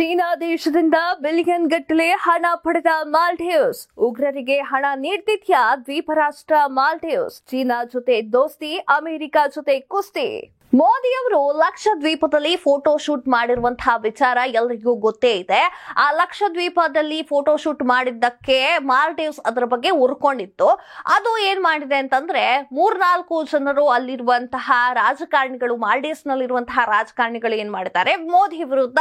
China ದೇಶದಿಂದ billion ಗಟ್ಟಲೆ ಹಣ ಪಡೆದ ಮಾಲ್ಡೀವ್ಸ್. ಉಗ್ರರಿಗೆ ಹಣ ನೀಡ್ತಿದ್ಯಾ ದ್ವೀಪ ರಾಷ್ಟ್ರ ಮಾಲ್ಡೀವ್ಸ್. ಚೀನಾ ಜೊತೆ ದೋಸ್ತಿ, ಅಮೆರಿಕ ಜೊತೆ ಕುಸ್ತಿ. ಮೋದಿಯವರು ಲಕ್ಷದ್ವೀಪದಲ್ಲಿ ಫೋಟೋ ಶೂಟ್ ಮಾಡಿರುವಂತಹ ವಿಚಾರ ಎಲ್ಲರಿಗೂ ಗೊತ್ತೇ ಇದೆ. ಆ ಲಕ್ಷದ್ವೀಪದಲ್ಲಿ ಫೋಟೋ ಶೂಟ್ ಮಾಡಿದ್ದಕ್ಕೆ ಮಾಲ್ಡೀವ್ಸ್ ಅದರ ಬಗ್ಗೆ ಉರ್ಕೊಂಡಿತ್ತು. ಅದು ಏನ್ ಮಾಡಿದೆ ಅಂತಂದ್ರೆ 3-4 ಜನರು ಅಲ್ಲಿರುವಂತಹ ರಾಜಕಾರಣಿಗಳು, ಮಾಲ್ಡೀವ್ಸ್ ನಲ್ಲಿರುವಂತಹ ರಾಜಕಾರಣಿಗಳು ಏನ್ ಮಾಡಿದ್ದಾರೆ, ಮೋದಿ ವಿರುದ್ಧ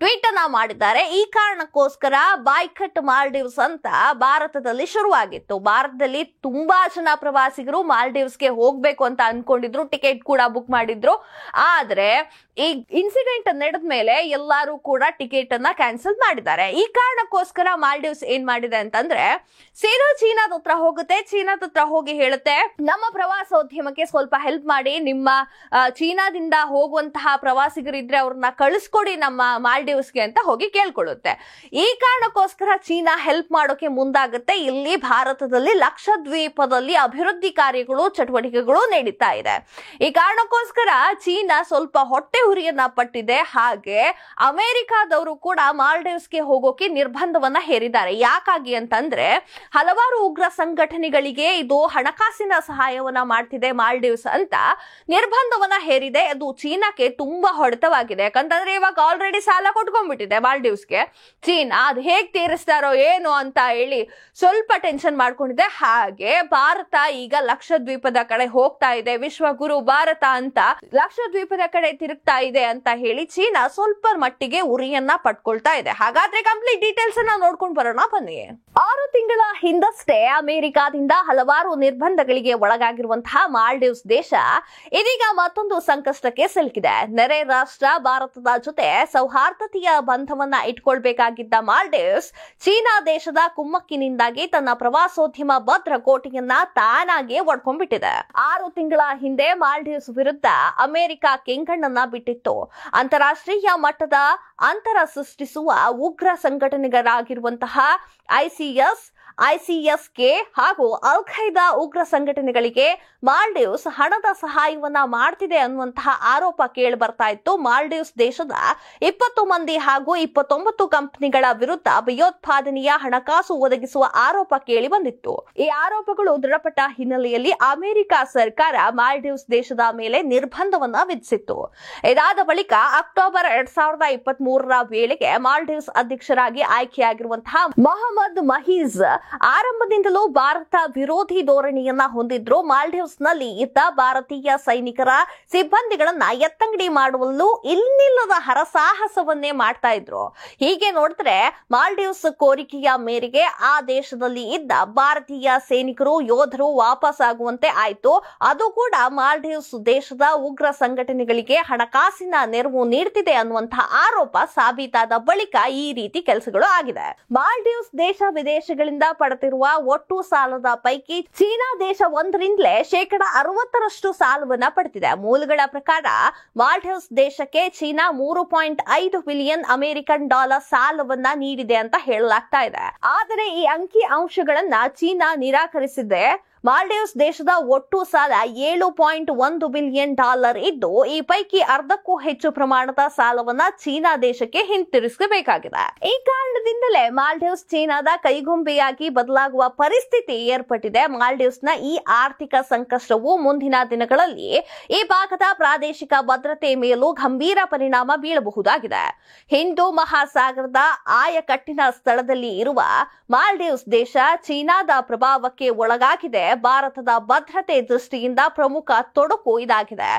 ಟ್ವೀಟ್ ಅನ್ನ ಮಾಡಿದ್ದಾರೆ. ಈ ಕಾರಣಕ್ಕೋಸ್ಕರ ಬಾಯ್ಕಟ್ ಮಾಲ್ಡೀವ್ಸ್ ಅಂತ ಭಾರತದಲ್ಲಿ ಶುರುವಾಗಿತ್ತು. ಭಾರತದಲ್ಲಿ ತುಂಬಾ ಜನ ಪ್ರವಾಸಿಗರು ಮಾಲ್ಡೀವ್ಸ್ಗೆ ಹೋಗ್ಬೇಕು ಅಂತ ಅನ್ಕೊಂಡಿದ್ರು, ಟಿಕೆಟ್ ಕೂಡ ಬುಕ್ ಮಾಡಿದ್ರು. ಆದ್ರೆ ಈ ಇನ್ಸಿಡೆಂಟ್ ನಡೆದ ಮೇಲೆ ಎಲ್ಲರೂ ಕೂಡ ಟಿಕೆಟ್ ಅನ್ನ ಕ್ಯಾನ್ಸಲ್ ಮಾಡಿದ್ದಾರೆ. ಈ ಕಾರಣಕ್ಕೋಸ್ಕರ ಮಾಲ್ಡೀವ್ಸ್ ಏನ್ ಮಾಡಿದೆ ಅಂತಂದ್ರೆ ಸೀದಾ ಚೀನಾದ ಹತ್ರ ಹೋಗುತ್ತೆ. ಚೀನಾದ ಹತ್ರ ಹೋಗಿ ಹೇಳುತ್ತೆ, ನಮ್ಮ ಪ್ರವಾಸೋದ್ಯಮಕ್ಕೆ ಸ್ವಲ್ಪ ಹೆಲ್ಪ್ ಮಾಡಿ, ನಿಮ್ಮ ಚೀನಾದಿಂದ ಹೋಗುವಂತಹ ಪ್ರವಾಸಿಗರಿದ್ರೆ ಅವ್ರನ್ನ ಕಳಿಸ್ಕೊಡಿ ನಮ್ಮ ಮಾಲ್ಡೀವ್ಸ್ಗೆ ಅಂತ ಹೋಗಿ ಕೇಳ್ಕೊಳ್ಳುತ್ತೆ. ಈ ಕಾರಣಕ್ಕೋಸ್ಕರ ಚೀನಾ ಹೆಲ್ಪ್ ಮಾಡೋಕೆ ಮುಂದಾಗುತ್ತೆ. ಇಲ್ಲಿ ಭಾರತದಲ್ಲಿ ಲಕ್ಷದ್ವೀಪದಲ್ಲಿ ಅಭಿವೃದ್ಧಿ ಕಾರ್ಯಗಳು, ಚಟುವಟಿಕೆಗಳು ನಡೀತಾ ಇದೆ. ಈ ಕಾರಣಕ್ಕೋಸ್ಕರ ಚೀನಾ ಸ್ವಲ್ಪ ಹೊಟ್ಟೆ ಹುರಿಯನ್ನ ಪಟ್ಟಿದೆ. ಹಾಗೆ ಅಮೆರಿಕಾದವರು ಕೂಡ ಮಾಲ್ಡೀವ್ಸ್ಗೆ ಹೋಗೋಕೆ ನಿರ್ಬಂಧವನ್ನ ಹೇರಿದ್ದಾರೆ. ಯಾಕಾಗಿ ಅಂತಂದ್ರೆ ಹಲವಾರು ಉಗ್ರ ಸಂಘಟನೆಗಳಿಗೆ ಇದು ಹಣಕಾಸಿನ ಸಹಾಯವನ್ನ ಮಾಡ್ತಿದೆ ಮಾಲ್ಡೀವ್ಸ್ ಅಂತ ನಿರ್ಬಂಧವನ್ನ ಹೇರಿದೆ. ಅದು ಚೀನಾಕ್ಕೆ ತುಂಬಾ ಹೊಡೆತವಾಗಿದೆ. ಯಾಕಂತಂದ್ರೆ ಇವಾಗ ಆಲ್ರೆಡಿ ಸಾಲ ಕೊಟ್ಕೊಂಡ್ಬಿಟ್ಟಿದೆ ಮಾಲ್ಡೀವ್ಸ್ಗೆ. ಚೀನಾ ಅದು ಹೇಗ್ ತೀರಿಸ್ತಾರೋ ಏನು ಅಂತ ಹೇಳಿ ಸ್ವಲ್ಪ ಟೆನ್ಷನ್ ಮಾಡ್ಕೊಂಡಿದೆ. ಹಾಗೆ ಭಾರತ ಈಗ ಲಕ್ಷದ್ವೀಪದ ಕಡೆ ಹೋಗ್ತಾ ಇದೆ, ವಿಶ್ವಗುರು ಭಾರತ ಅಂತ ಲಕ್ಷದ್ವೀಪದ ಕಡೆ ತಿರುಗ್ತಾ ಇದೆ ಅಂತ ಹೇಳಿ ಚೀನಾ ಸ್ವಲ್ಪ ಮಟ್ಟಿಗೆ ಉರಿಯನ್ನ ಪಡ್ಕೊಳ್ತಾ ಇದೆ. ಹಾಗಾದ್ರೆ ಕಂಪ್ಲೀಟ್ ಡೀಟೇಲ್ಸ್ ಅನ್ನ ನೋಡ್ಕೊಂಡು ಬರೋಣ ಬನ್ನಿ. 6 ತಿಂಗಳ ಹಿಂದಷ್ಟೇ ಅಮೆರಿಕಾದಿಂದ ಹಲವಾರು ನಿರ್ಬಂಧಗಳಿಗೆ ಒಳಗಾಗಿರುವಂತಹ ಮಾಲ್ಡೀವ್ಸ್ ದೇಶ ಇದೀಗ ಮತ್ತೊಂದು ಸಂಕಷ್ಟಕ್ಕೆ ಸಿಲುಕಿದೆ. ನೆರೆ ರಾಷ್ಟ್ರ ಭಾರತದ ಜೊತೆ ಸೌಹಾರ್ದತೆಯ ಬಂಧವನ್ನ ಇಟ್ಕೊಳ್ಬೇಕಾಗಿದ್ದ ಮಾಲ್ಡೀವ್ಸ್ ಚೀನಾ ದೇಶದ ಕುಮ್ಮಕ್ಕಿನಿಂದಾಗಿ ತನ್ನ ಪ್ರವಾಸೋದ್ಯಮ ಭದ್ರಕೋಟೆಯನ್ನ ತಾನಾಗೆ ಒಡ್ಕೊಂಡ್ಬಿಟ್ಟಿದೆ. 6 ತಿಂಗಳ ಹಿಂದೆ ಮಾಲ್ಡೀವ್ಸ್ ವಿರುದ್ಧ ಅಮೆರಿಕ ಕೆಂಗಣ್ಣನ್ನ ಬಿಟ್ಟಿತ್ತು. ಅಂತಾರಾಷ್ಟ್ರೀಯ ಮಟ್ಟದ ಅಂತರ ಸೃಷ್ಟಿಸುವ ಉಗ್ರ ಸಂಘಟನೆಗಳಾಗಿರುವಂತಹ ಐಸಿಎಸ್ಕೆ ಹಾಗೂ ಅಲ್ ಖೈದಾ ಉಗ್ರ ಸಂಘಟನೆಗಳಿಗೆ ಮಾಲ್ಡೀವ್ಸ್ ಹಣದ ಸಹಾಯವನ್ನ ಮಾಡ್ತಿದೆ ಅನ್ನುವಂತಹ ಆರೋಪ ಕೇಳಿ ಬರ್ತಾ ಇತ್ತು. ಮಾಲ್ಡೀವ್ಸ್ ದೇಶದ 20 ಮಂದಿ ಹಾಗೂ 29 ಕಂಪನಿಗಳ ವಿರುದ್ಧ ಭಯೋತ್ಪಾದನೆಯ ಹಣಕಾಸು ಒದಗಿಸುವ ಆರೋಪ ಕೇಳಿ ಬಂದಿತ್ತು. ಈ ಆರೋಪಗಳು ದೃಢಪಟ್ಟ ಹಿನ್ನೆಲೆಯಲ್ಲಿ ಅಮೆರಿಕ ಸರ್ಕಾರ ಮಾಲ್ಡೀವ್ಸ್ ದೇಶದ ಮೇಲೆ ನಿರ್ಬಂಧವನ್ನ ವಿಧಿಸಿತ್ತು. ಇದಾದ ಬಳಿಕ ಅಕ್ಟೋಬರ್ 2023ರ ವೇಳೆಗೆ ಮಾಲ್ಡೀವ್ಸ್ ಅಧ್ಯಕ್ಷರಾಗಿ ಆಯ್ಕೆಯಾಗಿರುವಂತಹ ಮೊಹಮ್ಮದ್ ಮಹೀಜ್ ಆರಂಭದಿಂದಲೂ ಭಾರತ ವಿರೋಧಿ ಧೋರಣೆಯನ್ನ ಹೊಂದಿದ್ರು. ಮಾಲ್ಡೀವ್ಸ್ ನಲ್ಲಿ ಇದ್ದ ಭಾರತೀಯ ಸೈನಿಕರ ಸಿಬ್ಬಂದಿಗಳನ್ನ ಎತ್ತಂಗಡಿ ಮಾಡುವಲ್ಲೂ ಇನ್ನಿಲ್ಲದ ಹರಸಾಹಸವನ್ನೇ ಮಾಡ್ತಾ ಇದ್ರು. ಹೀಗೆ ನೋಡಿದ್ರೆ ಮಾಲ್ಡೀವ್ಸ್ ಕೋರಿಕೆಯ ಮೇರೆಗೆ ಆ ದೇಶದಲ್ಲಿ ಇದ್ದ ಭಾರತೀಯ ಸೈನಿಕರು, ಯೋಧರು ವಾಪಸ್ ಆಗುವಂತೆ ಆಯ್ತು. ಅದು ಕೂಡ ಮಾಲ್ಡೀವ್ಸ್ ದೇಶದ ಉಗ್ರ ಸಂಘಟನೆಗಳಿಗೆ ಹಣಕಾಸಿನ ನೆರವು ನೀಡ್ತಿದೆ ಅನ್ನುವಂತಹ ಆರೋಪ ಸಾಬೀತಾದ ಬಳಿಕ ಈ ರೀತಿ ಕೆಲಸಗಳು ಆಗಿದೆ. ಮಾಲ್ಡೀವ್ಸ್ ದೇಶ ವಿದೇಶಗಳಿಂದ ಪಡೆದಿರುವ ಒಟ್ಟು ಸಾಲದ ಪೈಕಿ ಚೀನಾ ದೇಶ 1ರಿಂದಲೇ 60% ಸಾಲವನ್ನ ಪಡೆದಿದೆ. ಮೂಲಗಳ ಪ್ರಕಾರ ಮಾಲ್ಡೀವ್ಸ್ ದೇಶಕ್ಕೆ ಚೀನಾ $3.5 ಬಿಲಿಯನ್ ಅಮೆರಿಕನ್ ಡಾಲರ್ ಸಾಲವನ್ನ ನೀಡಿದೆ ಅಂತ ಹೇಳಲಾಗ್ತಾ ಇದೆ. ಆದರೆ ಈ ಅಂಕಿ ಅಂಶಗಳನ್ನ ಚೀನಾ ನಿರಾಕರಿಸಿದೆ. ಮಾಲ್ಡೀವ್ಸ್ ದೇಶದ ಒಟ್ಟು ಸಾಲ $7.1 ಬಿಲಿಯನ್ ಇದ್ದು, ಈ ಪೈಕಿ ಅರ್ಧಕ್ಕೂ ಹೆಚ್ಚು ಪ್ರಮಾಣದ ಸಾಲವನ್ನ ಚೀನಾ ದೇಶಕ್ಕೆ ಹಿಂತಿರುಗಿಸಬೇಕಾಗಿದೆ. ಈ ಕಾರಣದಿಂದಲೇ ಮಾಲ್ಡೀವ್ಸ್ ಚೀನಾದ ಕೈಗೊಂಬೆಯಾಗಿ ಬದಲಾಗುವ ಪರಿಸ್ಥಿತಿ ಏರ್ಪಟ್ಟಿದೆ. ಮಾಲ್ಡೀವ್ಸ್ನ ಈ ಆರ್ಥಿಕ ಸಂಕಷ್ಟವು ಮುಂದಿನ ದಿನಗಳಲ್ಲಿ ಈ ಭಾಗದ ಪ್ರಾದೇಶಿಕ ಭದ್ರತೆ ಮೇಲೂ ಗಂಭೀರ ಪರಿಣಾಮ ಬೀಳಬಹುದಾಗಿದೆ. ಹಿಂದೂ ಮಹಾಸಾಗರದ ಆಯಕಟ್ಟಿನ ಸ್ಥಳದಲ್ಲಿ ಇರುವ ಮಾಲ್ಡೀವ್ಸ್ ದೇಶ ಚೀನಾದ ಪ್ರಭಾವಕ್ಕೆ ಒಳಗಾಗಿದೆ. ಭಾರತದ ಭದ್ರತೆ ದೃಷ್ಟಿಯಿಂದ ಪ್ರಮುಖ ತೊಡಕು ಇದಾಗಿದೆ.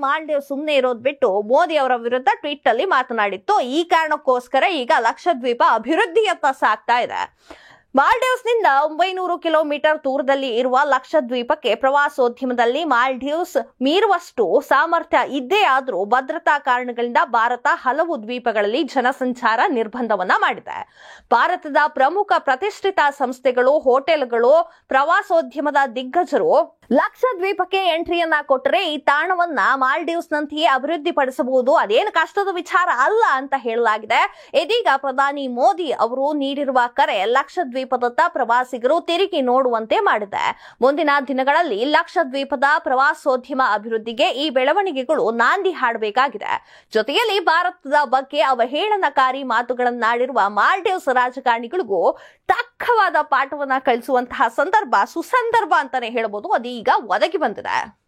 ಮಾಲ್ಡೀವ್ಸ್ ಸುಮ್ನೆ ಇರೋದ್ ಬಿಟ್ಟು ಮೋದಿ ಅವರ ವಿರುದ್ಧ ಟ್ವೀಟ್ ಅಲ್ಲಿ ಮಾತನಾಡಿತ್ತು. ಈ ಕಾರಣಕ್ಕೋಸ್ಕರ ಈಗ ಲಕ್ಷದ್ವೀಪ ಅಭಿವೃದ್ಧಿಯತ್ತ ಸಾಗ್ತಾ ಇದೆ. ಮಾಲ್ಡೀವ್ಸ್ ನಿಂದ 900 ಕಿಲೋಮೀಟರ್ ದೂರದಲ್ಲಿ ಇರುವ ಲಕ್ಷದ್ವೀಪಕ್ಕೆ ಪ್ರವಾಸೋದ್ಯಮದಲ್ಲಿ ಮಾಲ್ಡೀವ್ಸ್ ಮೀರುವಷ್ಟು ಸಾಮರ್ಥ್ಯ ಇದ್ದೇ ಆದ್ರೂ ಭದ್ರತಾ ಕಾರಣಗಳಿಂದ ಭಾರತ ಹಲವು ದ್ವೀಪಗಳಲ್ಲಿ ಜನಸಂಚಾರ ನಿರ್ಬಂಧವನ್ನ ಮಾಡಿದೆ. ಭಾರತದ ಪ್ರಮುಖ ಪ್ರತಿಷ್ಠಿತ ಸಂಸ್ಥೆಗಳು, ಹೋಟೆಲ್ಗಳು, ಪ್ರವಾಸೋದ್ಯಮದ ದಿಗ್ಗಜರು ಲಕ್ಷದ್ವೀಪಕ್ಕೆ ಎಂಟ್ರಿಯನ್ನ ಕೊಟ್ಟರೆ ಈ ತಾಣವನ್ನ ಮಾಲ್ಡೀವ್ಸ್ ನಂತೆಯೇ ಅಭಿವೃದ್ಧಿ ಪಡಿಸಬಹುದು, ಅದೇನು ಕಷ್ಟದ ವಿಚಾರ ಅಲ್ಲ ಅಂತ ಹೇಳಲಾಗಿದೆ. ಇದೀಗ ಪ್ರಧಾನಿ ಮೋದಿ ಅವರು ನೀಡಿರುವ ಕರೆ ಲಕ್ಷದ್ವೀಪದತ್ತ ಪ್ರವಾಸಿಗರು ತಿರುಗಿ ನೋಡುವಂತೆ ಮಾಡಿದೆ. ಮುಂದಿನ ದಿನಗಳಲ್ಲಿ ಲಕ್ಷದ್ವೀಪದ ಪ್ರವಾಸೋದ್ಯಮ ಅಭಿವೃದ್ಧಿಗೆ ಈ ಬೆಳವಣಿಗೆಗಳು ನಾಂದಿ ಹಾಡಬೇಕಾಗಿದೆ. ಜೊತೆಯಲ್ಲಿ ಭಾರತದ ಬಗ್ಗೆ ಅವಹೇಳನಕಾರಿ ಮಾತುಗಳನ್ನಾಡಿರುವ ಮಾಲ್ಡೀವ್ಸ್ ರಾಜಕಾರಣಿಗಳಿಗೂ ತಕ್ಕವಾದ ಪಾಠವನ್ನ ಕಲಿಸುವಂತಹ ಸಂದರ್ಭ ಸುಸಂದರ್ಭ ಅಂತಾನೆ ಹೇಳಬಹುದು, ಅದೀಗ ಒದಗಿ ಬಂದಿದೆ.